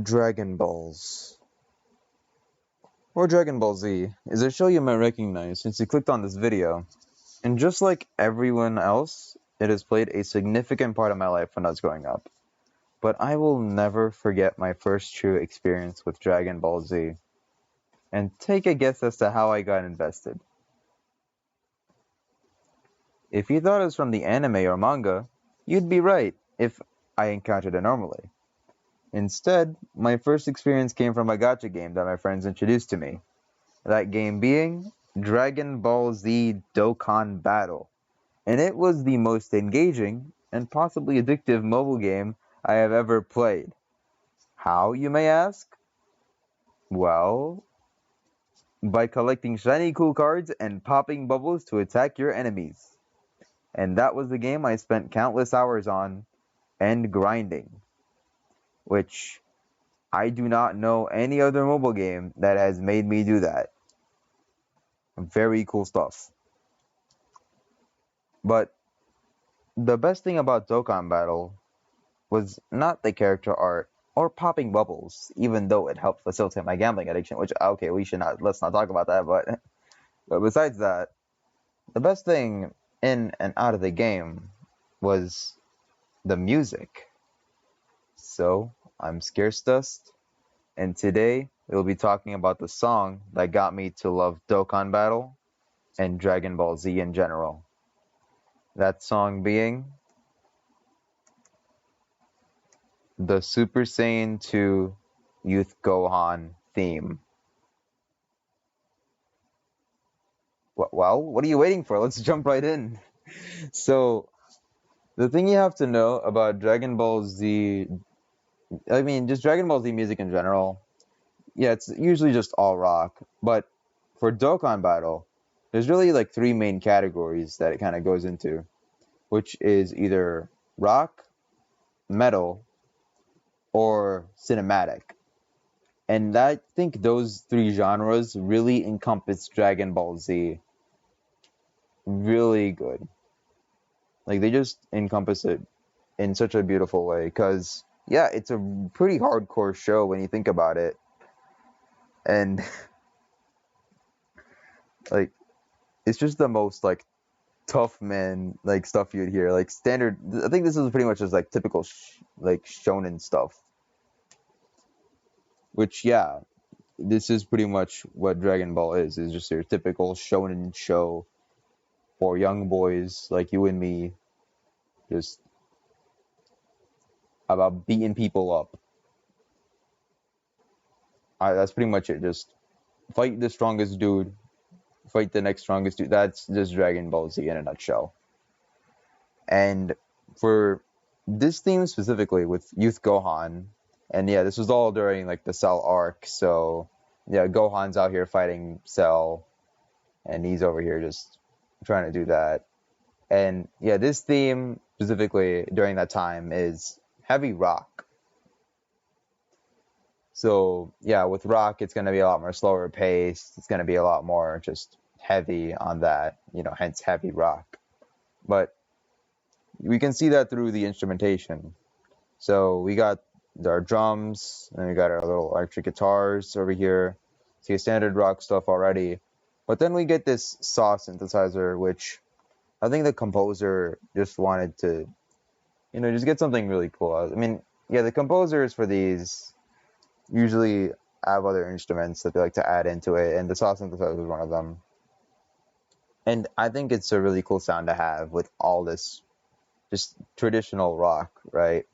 Dragon Balls, or Dragon Ball Z, is a show you might recognize since you clicked on this video. And just like everyone else, it has played a significant part of my life when I was growing up. But I will never forget my first true experience with Dragon Ball Z. And take a guess as to how I got invested. If you thought it was from the anime or manga, you'd be right if I encountered it normally. Instead, my first experience came from a gacha game that my friends introduced to me. That game being Dragon Ball Z Dokkan Battle. And it was the most engaging and possibly addictive mobile game I have ever played. How, you may ask? Well, by collecting shiny cool cards and popping bubbles to attack your enemies. And that was the game I spent countless hours on and grinding. Which I do not know any other mobile game that has made me do that. Very cool stuff. But the best thing about Dokkan Battle was not the character art or popping bubbles, even though it helped facilitate my gambling addiction, which, okay, let's not talk about that, but besides that, the best thing in and out of the game was the music. So, I'm Scarce Dust, and today we'll be talking about the song that got me to love Dokkan Battle and Dragon Ball Z in general. That song being the Super Saiyan 2 Youth Gohan theme. Well, what are you waiting for? Let's jump right in. So, the thing you have to know about Dragon Ball Z, just Dragon Ball Z music in general, yeah, it's usually just all rock. But for Dokkan Battle, there's really like three main categories that it kind of goes into, which is either rock, metal, or cinematic. And I think those three genres really encompass Dragon Ball Z really good. Like, they just encompass it in such a beautiful way. Because, yeah, it's a pretty hardcore show when you think about it. And, like, it's just the most, like, tough man, like, stuff you'd hear. Like, standard, I think this is pretty much just, like, typical, shonen stuff. Which, yeah, this is pretty much what Dragon Ball is just your typical shonen show for young boys like you and me, just about beating people up. That's pretty much it. Just fight the strongest dude, fight the next strongest dude. That's just Dragon Ball Z in a nutshell. And for this theme specifically with Youth Gohan, and yeah, this was all during like the Cell arc. So yeah, Gohan's out here fighting Cell, and he's over here just trying to do that. And yeah, this theme specifically during that time is heavy rock. So yeah, with rock, it's going to be a lot more slower paced. It's going to be a lot more just heavy on that, hence heavy rock. But we can see that through the instrumentation. So we got our drums, and we got our little electric guitars over here. See, standard rock stuff already. But then we get this saw synthesizer, which I think the composer just wanted to, just get something really cool. I mean, yeah, the composers for these usually have other instruments that they like to add into it, and the saw synthesizer is one of them. And I think it's a really cool sound to have with all this just traditional rock, right?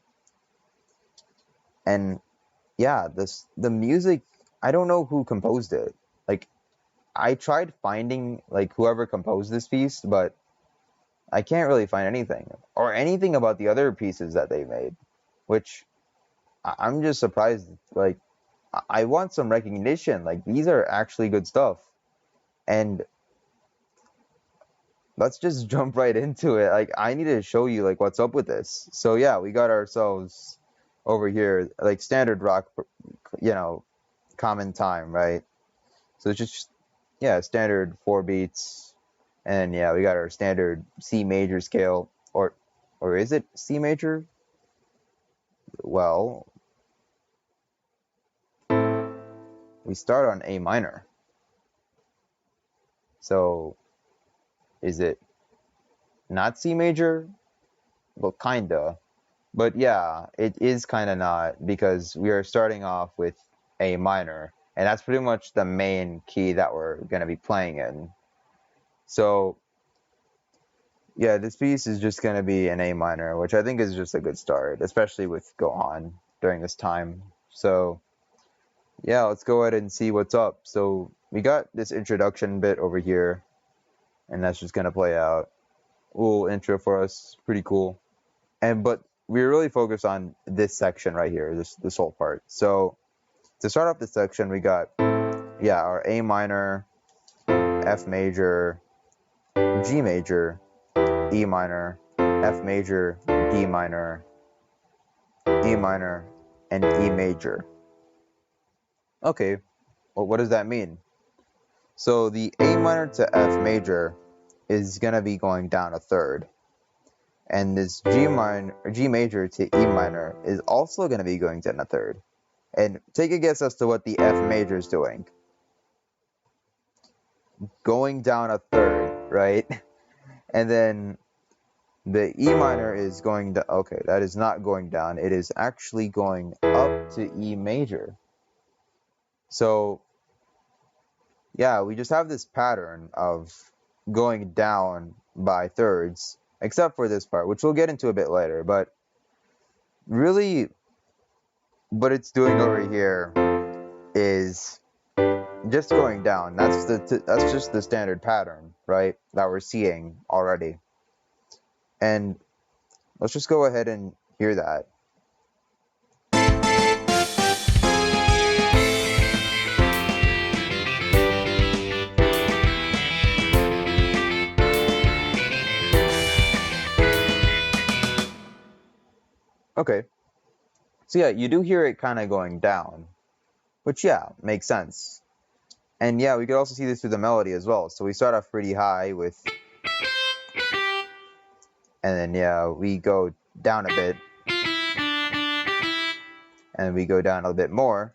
And yeah, the music, I don't know who composed it. Like, I tried finding like whoever composed this piece, but I can't really find anything or anything about the other pieces that they made, which I'm just surprised. Like, I want some recognition. Like, these are actually good stuff. And let's just jump right into it. Like, I need to show you like what's up with this. So yeah, we got ourselves over here like standard rock, common time, right? So it's just, yeah, standard 4 beats. And yeah, we got our standard C major scale, or is it C major? Well, we start on A minor. So is it not C major? Well, kinda. But yeah, it is kinda not, because we are starting off with A minor, and that's pretty much the main key that we're gonna be playing in. So yeah, this piece is just gonna be an A minor, which I think is just a good start, especially with Gohan during this time. So yeah, let's go ahead and see what's up. So we got this introduction bit over here, and that's just gonna play out. A little intro for us, pretty cool. But we're really focused on this section right here, this whole part. So to start off this section, we got our A minor, F major, G major, E minor, F major, D minor, E minor, and E major. Okay, well, what does that mean? So the A minor to F major is gonna be going down a third, and this G major to E minor is also gonna be going down a third. And take a guess as to what the F major is doing. Going down a third, right? And then the E minor is going to, okay, that is not going down. It is actually going up to E major. So yeah, we just have this pattern of going down by thirds, except for this part, which we'll get into a bit later. But really, what it's doing over here is just going down. That's just the standard pattern, right, that we're seeing already. And let's just go ahead and hear that. Okay, so yeah, you do hear it kind of going down, which yeah, makes sense. And yeah, we could also see this through the melody as well. So we start off pretty high with, and then yeah, we go down a bit, and we go down a little bit more.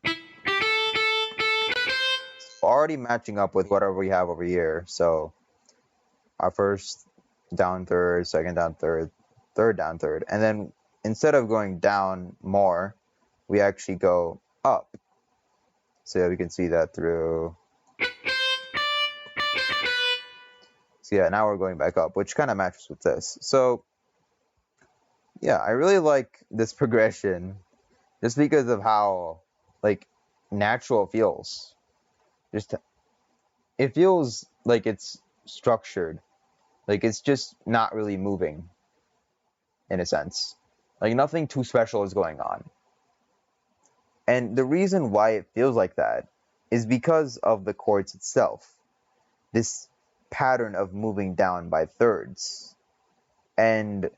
So already matching up with whatever we have over here. So our first down third, second down third, third down third, and then instead of going down more, we actually go up. So yeah, we can see that through. So yeah, now we're going back up, which kind of matches with this. So yeah, I really like this progression just because of how like natural it feels. Just it feels like it's structured. Like it's just not really moving in a sense. Like nothing too special is going on. And the reason why it feels like that is because of the chords itself. This pattern of moving down by thirds. And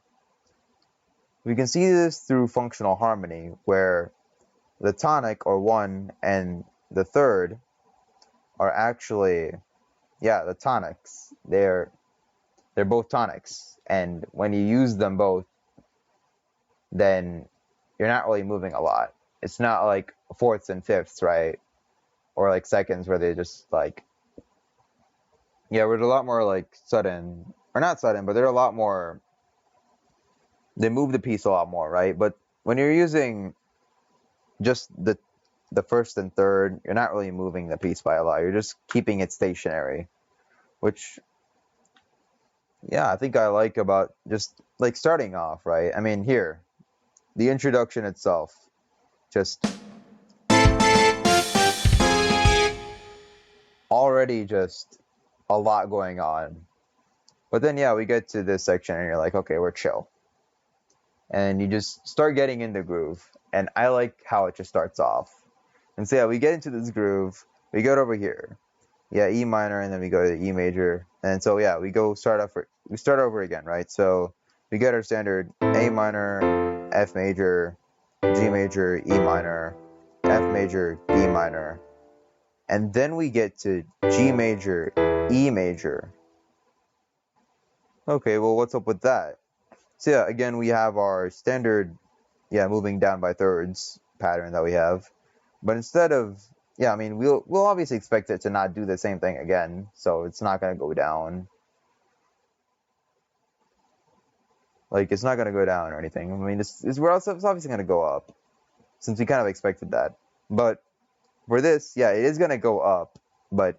we can see this through functional harmony, where the tonic, or one, and the third are actually, the tonics. They're both tonics. And when you use them both, then you're not really moving a lot. It's not like fourths and fifths, right? Or like seconds where they just like, where they're a lot more like sudden, or not sudden, but they're a lot more, they move the piece a lot more, right? But when you're using just the first and third, you're not really moving the piece by a lot. You're just keeping it stationary, which, I think I like about just like starting off, right? I mean, here, the introduction itself, just already just a lot going on. But then, we get to this section and you're like, okay, we're chill. And you just start getting in the groove. And I like how it just starts off. And so, we get into this groove. We go over here. E minor, and then we go to the E major. And so, we start over again, right? So we get our standard A minor, F major, G major, E minor, F major, D minor. And then we get to G major, E major. Okay, well, what's up with that? So again, we have our standard, moving down by thirds pattern that we have. But instead of, yeah, I mean, we'll obviously expect it to not do the same thing again, so it's not gonna go down. Like, it's not gonna go down or anything. I mean, it's obviously gonna go up, since we kind of expected that. But for this, yeah, it is gonna go up, but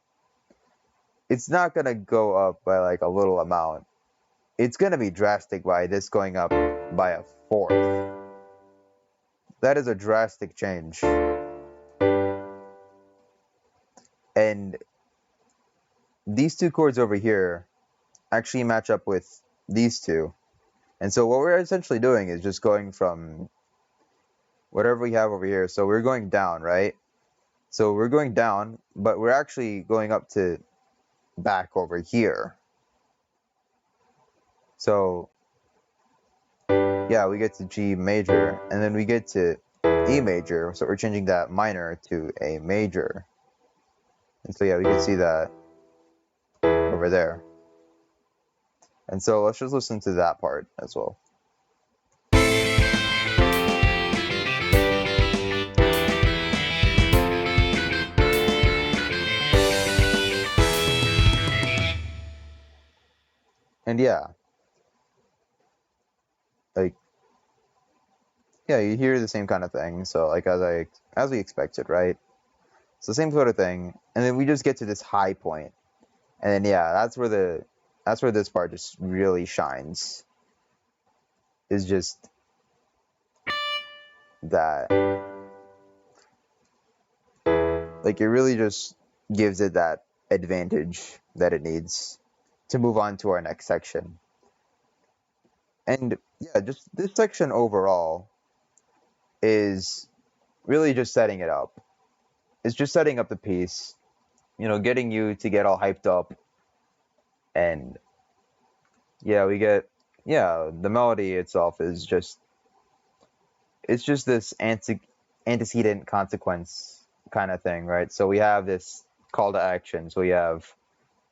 it's not gonna go up by like a little amount. It's gonna be drastic by this going up by a fourth. That is a drastic change. And these two chords over here actually match up with these two. And so what we're essentially doing is just going from whatever we have over here. So we're going down, right? So we're going down, but we're actually going up to back over here. So yeah, we get to G major, and then we get to E major. So we're changing that minor to a major. And so yeah, we can see that over there. And so let's just listen to that part as well. And yeah, like, yeah, you hear the same kind of thing. So like as we expected, right? So same sort of thing. And then we just get to this high point. And then yeah, that's where this part just really shines. Is just that, like, it really just gives it that advantage that it needs to move on to our next section. And yeah, just this section overall is really just setting it up. It's just setting up the piece, you know, getting you to get all hyped up. And yeah, the melody itself is just, it's just this antecedent consequence kind of thing, right? So we have this call to action. So we have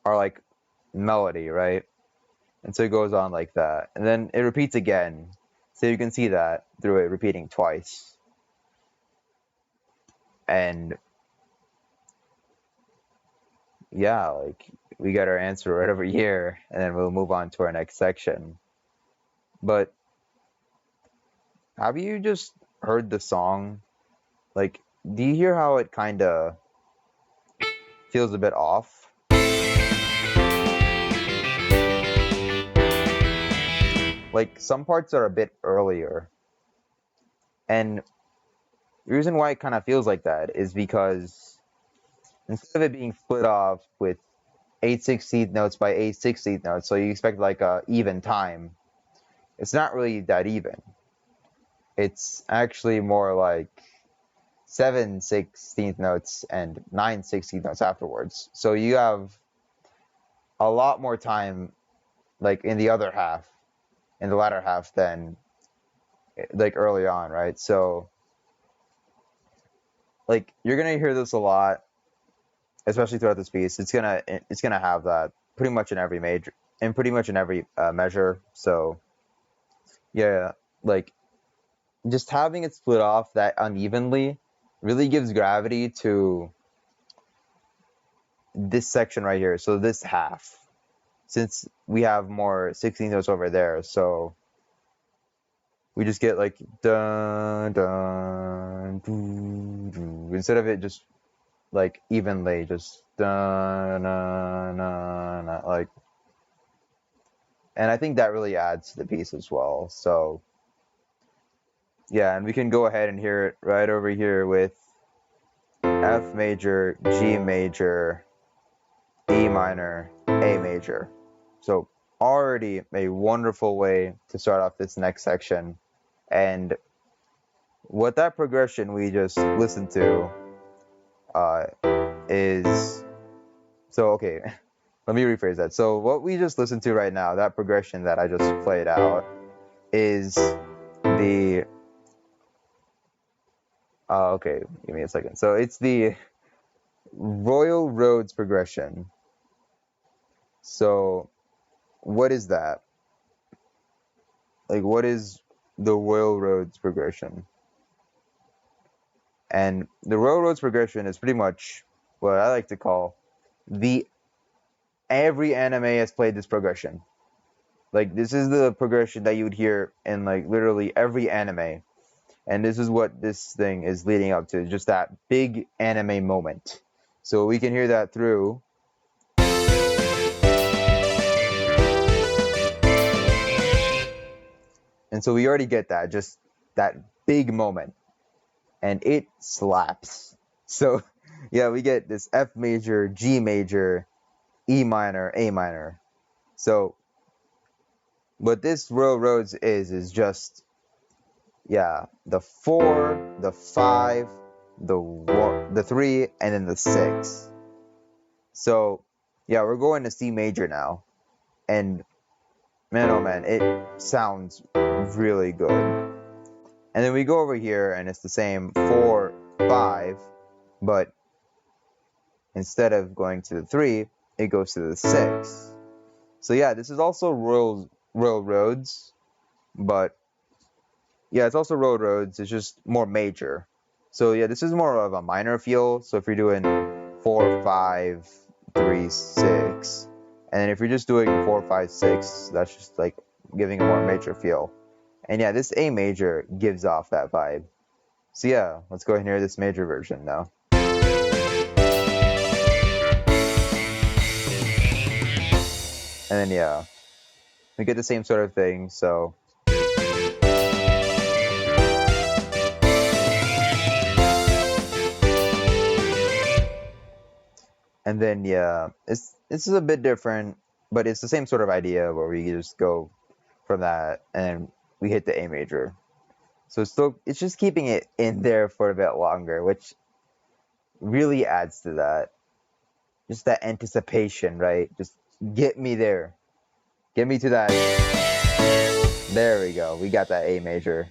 our like melody, right? And so it goes on like that. And then it repeats again. So you can see that through it repeating twice. And yeah, like, we get our answer right over here, and then we'll move on to our next section. But have you just heard the song? Like, do you hear how it kind of feels a bit off? Like, some parts are a bit earlier. And the reason why it kind of feels like that is because instead of it being split off with 8/16 notes by 8/16 notes, so you expect like a even time, it's not really that even. It's actually more like 7/16 notes and 9/16 notes afterwards. So you have a lot more time, like, in the latter half than like early on, right? So like, you're gonna hear this a lot, especially throughout this piece. It's gonna have that pretty much in every measure. So yeah, like, just having it split off that unevenly really gives gravity to this section right here. So this half, since we have more 16 notes over there, so we just get like dun dun doo, doo, instead of it just like evenly, just dun dun dun, dun, like. And I think that really adds to the piece as well. So yeah, and we can go ahead and hear it right over here with F major, G major, E minor, A major. So already a wonderful way to start off this next section. And what that progression we just listened to is, so okay, let me rephrase that. So what we just listened to right now, that progression that I just played out, is the okay, give me a second. So it's the Royal Roads progression. So what is that? Like, what is the Royal Roads progression? And the railroads progression is pretty much what I like to call every anime has played this progression. Like, this is the progression that you would hear in, like, literally every anime. And this is what this thing is leading up to, just that big anime moment. So we can hear that through. And so we already get that, just that big moment. And it slaps. So, yeah, we get this F major, G major, E minor, A minor. So, what this railroads is just, yeah, the 4, the 5, the 3, and then the 6. So, yeah, we're going to C major now. And, man, oh man, it sounds really good. And then we go over here, and it's the same 4, 5, but instead of going to the 3, it goes to the 6. So, yeah, this is also railroads, but yeah, it's also railroads. It's just more major. So yeah, this is more of a minor feel. So if you're doing 4, 5, 3, 6, and then if you're just doing 4, 5, 6, that's just like giving a more major feel. And yeah, this A major gives off that vibe. So yeah, let's go ahead and hear this major version now. And then yeah, we get the same sort of thing. So and then yeah, this is a bit different, but it's the same sort of idea where we just go from that and we hit the A major. So it's just keeping it in there for a bit longer, which really adds to that. Just that anticipation, right? Just get me there. Get me to that. There we go. We got that A major.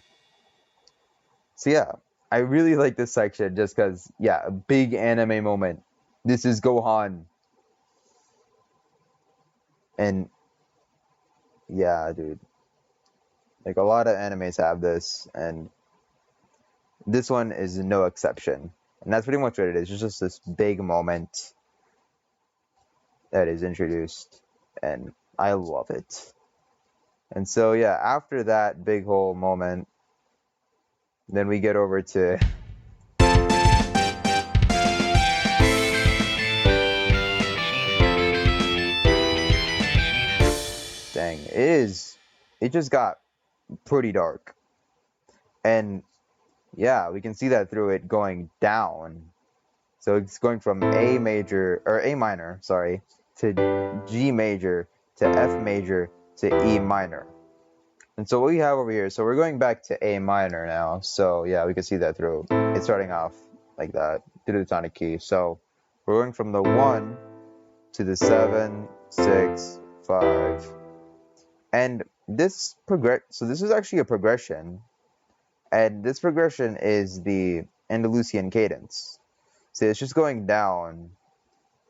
So yeah, I really like this section just because, yeah, a big anime moment. This is Gohan. And yeah, dude. Like, a lot of animes have this, and this one is no exception. And that's pretty much what it is. It's just this big moment that is introduced, and I love it. And so, yeah, after that big whole moment, then we get over to dang, it just got pretty dark. And yeah, we can see that through it going down. So it's going from A major, or A minor, sorry, to G major, to F major, to E minor. And so what we have over here, so we're going back to A minor now. So yeah, we can see that through. It's starting off like that, through the tonic key. So we're going from the 1 to the 7, 6, 5. And this so this is actually a progression. And this progression is the Andalusian cadence. So it's just going down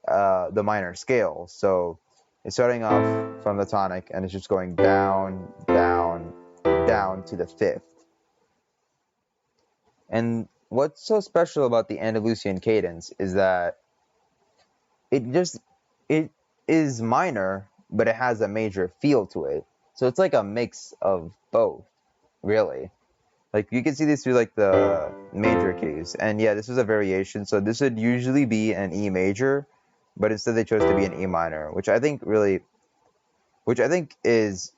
the minor scale. So it's starting off from the tonic, and it's just going down, down, down to the 5th. And what's so special about the Andalusian cadence is that it is minor, but it has a major feel to it. So it's like a mix of both, really. Like, you can see this through, like, the major keys. And yeah, this is a variation. So this would usually be an E major, but instead they chose to be an E minor, which I think is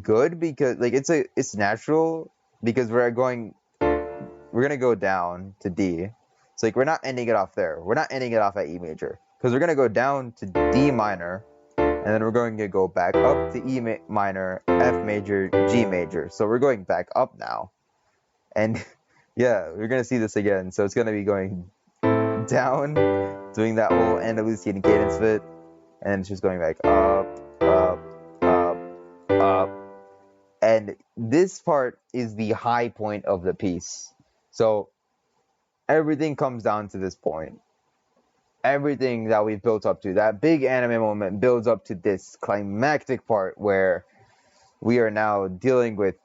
good, because, like, it's natural, because we're gonna go down to D. So, like, we're not ending it off there. We're not ending it off at E major, because we're gonna go down to D minor, and then we're going to go back up to E minor, F major, G major. So we're going back up now. And yeah, we're going to see this again. So it's going to be going down, doing that whole Andalusian cadence bit, and it's just going back up, up, up, up. And this part is the high point of the piece. So everything comes down to this point. Everything that we've built up to, that big anime moment, builds up to this climactic part where we are now dealing with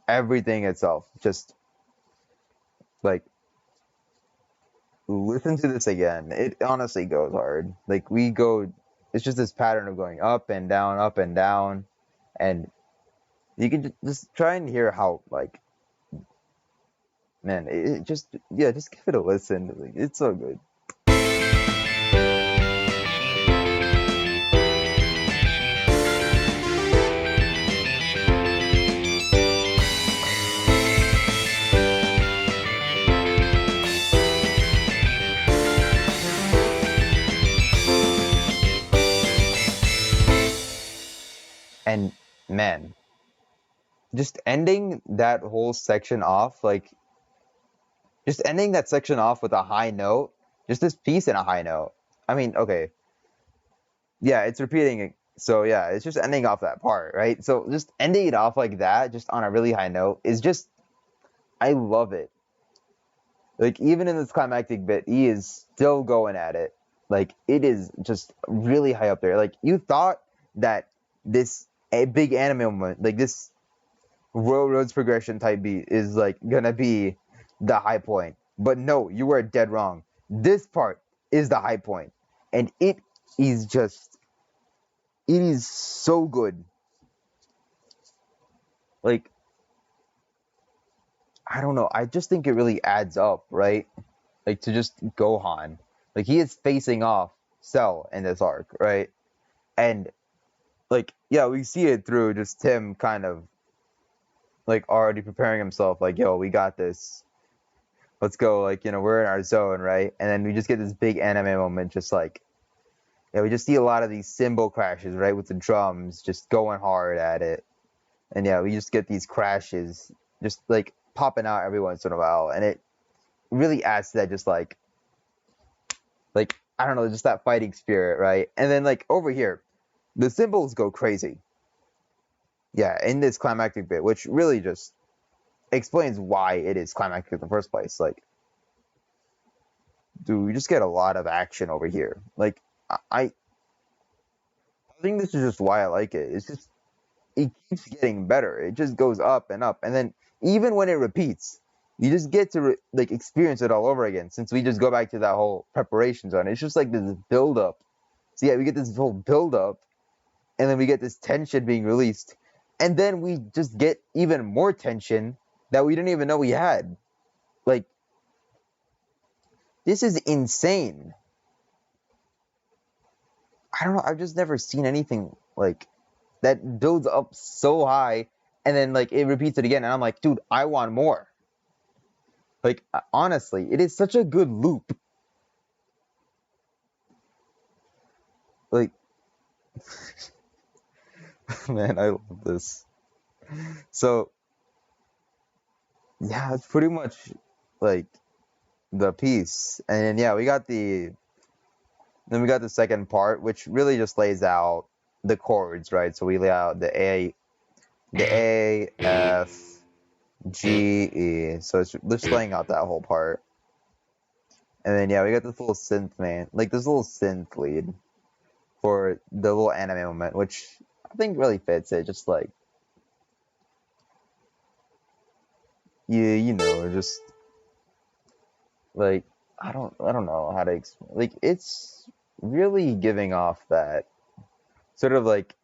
everything itself. Just like listen to this again. It honestly goes hard. Like it's just this pattern of going up and down, and you can just try and hear how like, man, it just yeah, just give it a listen. Like, it's so good. And man, just ending that whole section off, like just ending that section off with a high note, just this piece in a high note. I mean, okay, yeah, it's repeating it. So yeah, it's just ending off that part, right? So just ending it off like that, just on a really high note, is just I love it. Like even in this climactic bit, he is still going at it. Like it is just really high up there. Like you thought that this a big anime moment, like this Royal Roads progression type beat is like gonna be the high point. But no, you were dead wrong. This part is the high point. And it is just it is so good. Like I don't know, I just think it really adds up, right? Like to just Gohan. Like he is facing off Cell in this arc, right? And like yeah, we see it through just him kind of like already preparing himself, like, yo, we got this. Let's go, like, we're in our zone, right? And then we just get this big anime moment, just like, yeah, we just see a lot of these cymbal crashes, right? With the drums just going hard at it. And yeah, we just get these crashes just like popping out every once in a while. And it really adds to that just like, I don't know, just that fighting spirit, right? And then like over here, the cymbals go crazy. Yeah, in this climactic bit, which really just explains why it is climactic in the first place. Like, dude, we just get a lot of action over here. Like, I think this is just why I like it. It's just it keeps getting better. It just goes up, and then even when it repeats, you just get to like experience it all over again. Since we just go back to that whole preparation zone, it's just like this build up. So yeah, we get this whole build up, and then we get this tension being released, and then we just get even more tension that we didn't even know we had. Like, this is insane. I don't know. I've just never seen anything like that builds up so high and then like it repeats it again. And I'm like, dude, I want more. Like, honestly, it is such a good loop. Like, man, I love this. So, yeah, it's pretty much like the piece. And then, yeah, we got the second part, which really just lays out the chords, right? So we lay out the A, F, G, E. So it's just laying out that whole part. And then yeah, we got this little synth man, like this little synth lead for the little anime moment, which I think really fits it. Just like just like I don't know how to explain. Like it's really giving off that sort of like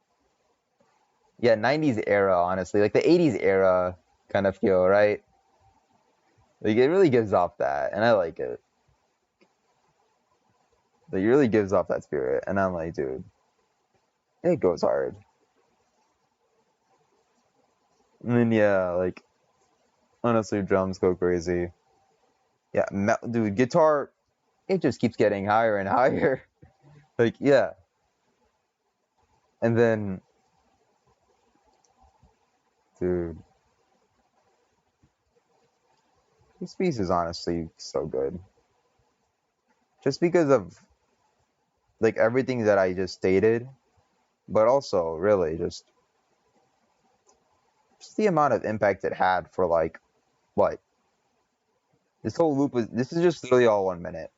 90s era, honestly, like the 80s era kind of feel, right? Like it really gives off that, and I like it. Like it really gives off that spirit, and I'm like, dude, it goes hard. And then yeah, like honestly, drums go crazy. Yeah, dude, guitar, it just keeps getting higher and higher. Like yeah, and then, dude, this piece is honestly so good. Just because of like everything that I just stated, but also really just the amount of impact it had for like what this whole loop was. This is just literally all 1 minute,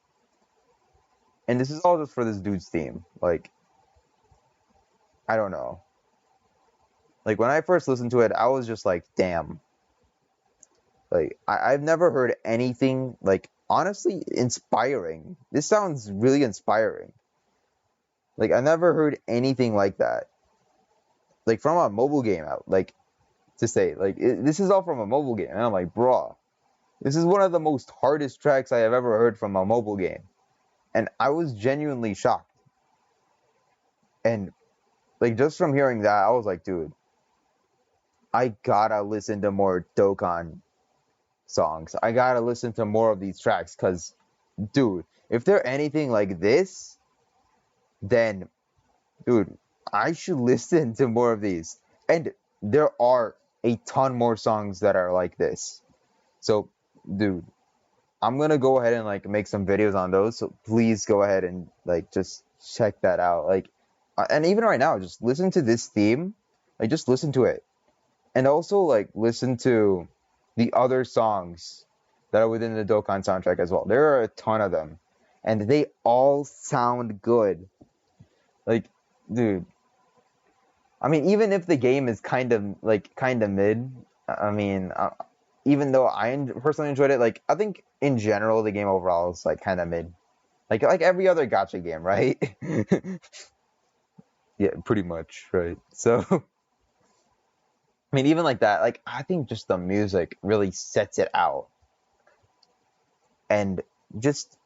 and this is all just for this dude's theme. Like I don't know. Like when I first listened to it, I was just like, damn. Like I've never heard anything like honestly inspiring. This sounds really inspiring. Like, I never heard anything like that. Like, from a mobile game out. Like, to say, like, this is all from a mobile game. And I'm like, bruh, this is one of the most hardest tracks I have ever heard from a mobile game. And I was genuinely shocked. And, like, just from hearing that, I was like, dude, I gotta listen to more Dokkan songs. I gotta listen to more of these tracks. Because, dude, if they're anything like this, then, dude, I should listen to more of these. And there are a ton more songs that are like this. So, dude, I'm gonna go ahead and like make some videos on those. So please go ahead and like just check that out. Like, and even right now, just listen to this theme. Like, just listen to it, and also like listen to the other songs that are within the Dokkan soundtrack as well. There are a ton of them, and they all sound good. Like, dude, I mean, even if the game is kind of mid, I mean, even though I personally enjoyed it, like I think in general the game overall is like kind of mid, like every other gacha game, right? Yeah, pretty much, right? So, I mean, even like that, like I think just the music really sets it out, and just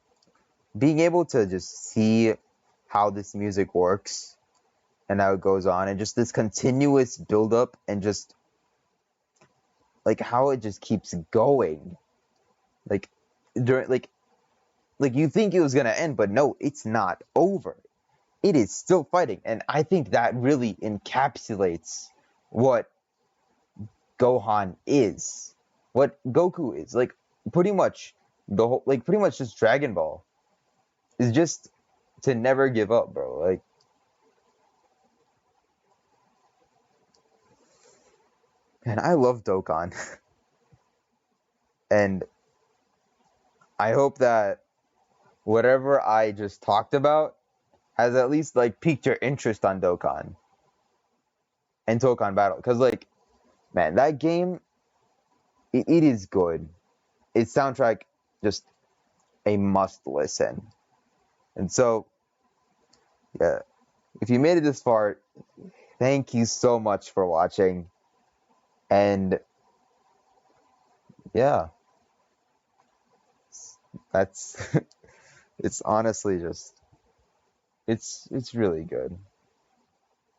being able to just see how this music works and how it goes on, and just this continuous build up, and just like how it just keeps going, like during like you think it was gonna end, but no, it's not over. It is still fighting, and I think that really encapsulates what Gohan is, what Goku is. Like pretty much the whole, like pretty much just Dragon Ball is just to never give up, bro. Like, and I love Dokkan, and I hope that whatever I just talked about has at least like piqued your interest on Dokkan and Dokkan Battle, because like, man, that game, it is good. Its soundtrack just a must listen. And so, yeah, if you made it this far, thank you so much for watching. And yeah, that's it's honestly just it's really good.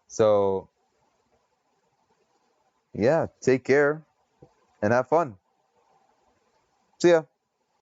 So, yeah, take care and have fun. See ya.